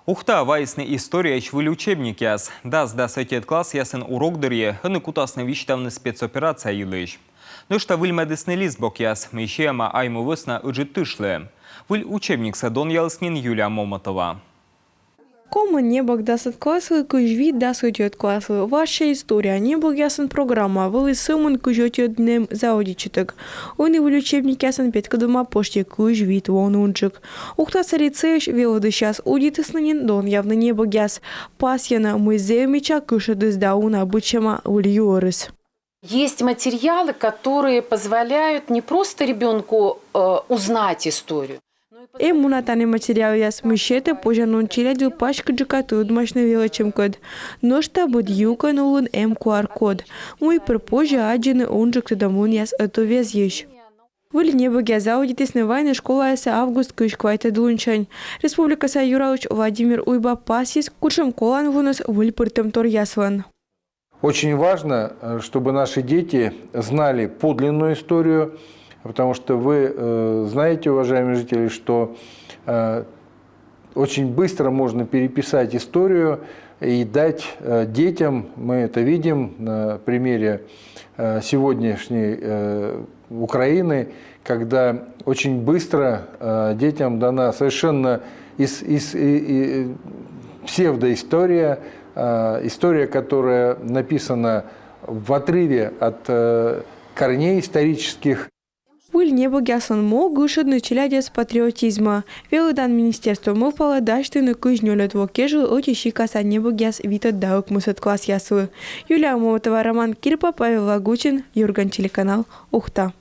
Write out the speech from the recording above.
Ухта вайсны история чвыль учебник яс. Дас дасетет класс ясын урок дырье, хыны кутасны виштавны спецоперация юлыш. Но что выль медисный лизбок яс, мещема айму высна уджит тышлы. Выль учебник садон ялснин Юлия Момотова. Кома небок дасет классы, кujvi дасетет классы. Ваша история небок ясын программа, вылы сымын кujотет днем заудичиток. Он и выль учебник ясын петка дома поште кujvi твон унчик. Ухта царицеш велоды сейчас удитыснынин дон явно небок яс. Пасьяна музея меча кышады сдауна обычама ульюрыс. Есть материалы, которые позволяют не просто ребенку узнать историю. Мунатане материал яс мышете позже челядил пачка джекату дмашно велочем код. Но что будет юка нулун QR-код. Мой пропозже аджины онжик тудамун яс это вез ещё. Выль небо гяза аудитис невайна школа яса август кыш квайта дунчань. Республика Юрауч Владимир Уйба пасис кучем колан вунос выль пыртем тор яслан. Очень важно, чтобы наши дети знали подлинную историю, потому что вы знаете, уважаемые жители, что очень быстро можно переписать историю и дать детям, мы это видим на примере сегодняшней Украины, когда очень быстро детям дана совершенно псевдоистория, история, которая написана в отрыве от корней исторических. Выль небо гясон мог гушедный челядец патриотизма. Велодан министерство мы впало дашты на кыжнёлет вокежу отищи каса небо гяс витат даук мусат класс ясвы. Юлия Момотова, Роман Кирпа, Павел Лагучин, Юрган, телеканал Ухта.